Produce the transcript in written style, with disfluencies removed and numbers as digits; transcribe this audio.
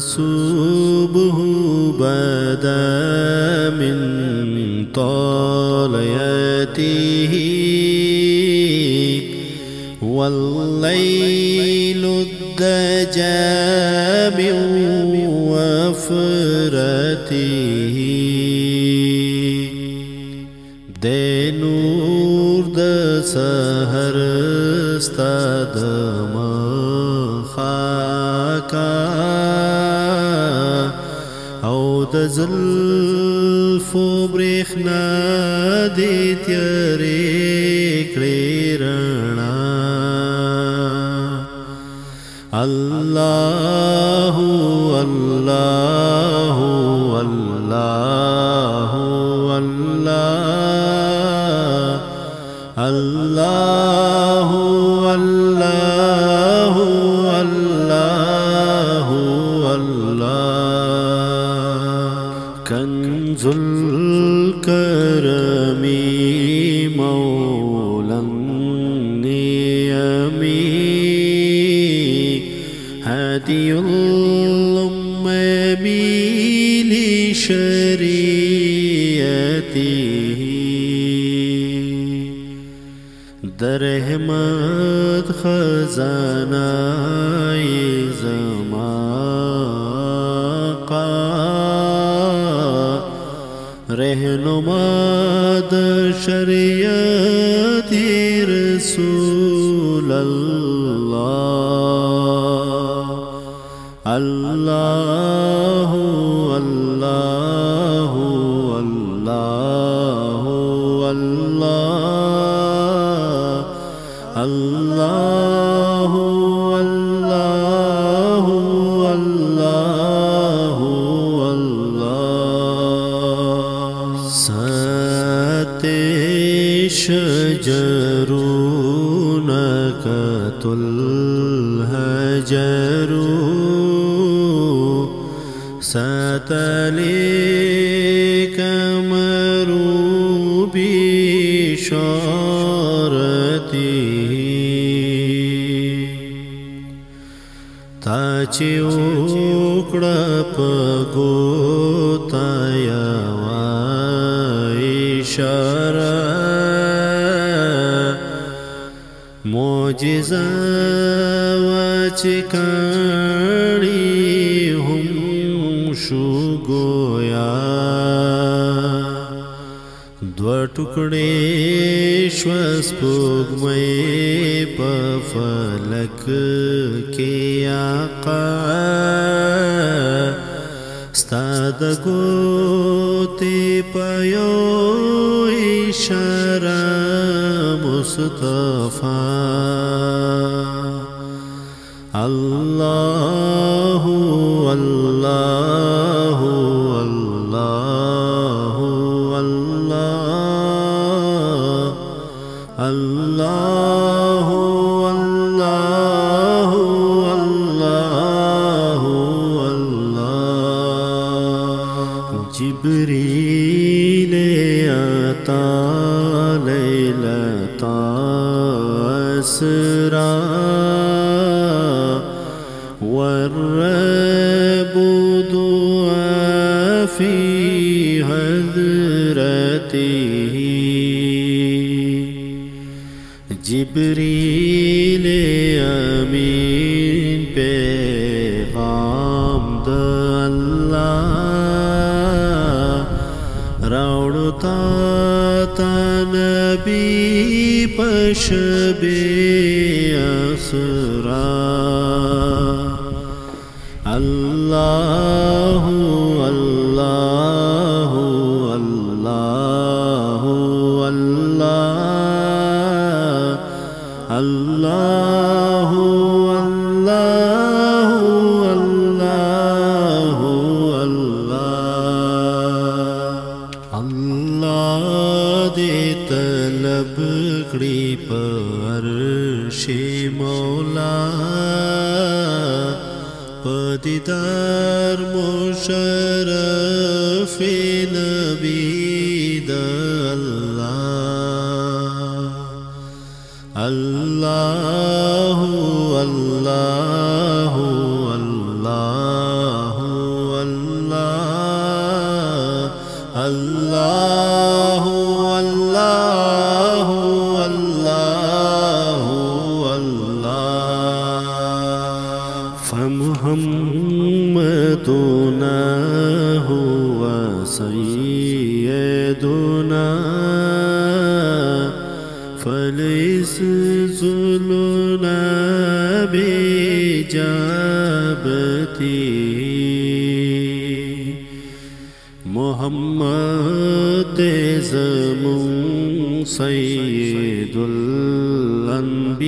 الصبح بدا من طلياته والليل الدجى من وفرته دے نور د سحر استاد مخاکا او د زلفو برېښنا دې تیارې کړې رڼا الله الله الله الله الله الله الله الله كنز الكرم مولى النعم هادي الأمم لشريعته در رحمت خزانہ زمان رہنما در شریعت رسول اللہ اللہ اللہ اللہ اللہ اللہ اللہ اللہ ساتے شجرون کتل حجرو ساتلیک مرو بشارتی تاچی اوکڑا پگوتا یوا اشارہ معجزہ وچکانی ہم شو گویا دو ٹکڑے شوس پوگمے پفلک کے آقا ستاد گوتے پیو اشارہ مصطفیٰ اللہ اللہ اللہ اللہ اللہ اللہ اللہ اللہ جبریل عطا لیلۃ اسرا والرب دعا في حضرته جبریل امین پیغام د اللہ راوڑتا تا نبی پشب اسرا اللہ اللہ اللہ اللہ اللہ اللہ اللہ اللہ دے طلب کڑی پر عرش مولا پدیدار مشرف نبی دا اللہ اللہ اللہ اللہ محمدنا هو سيدنا فليس ذلنا بإجابته محمد زمون سيد الأنبياء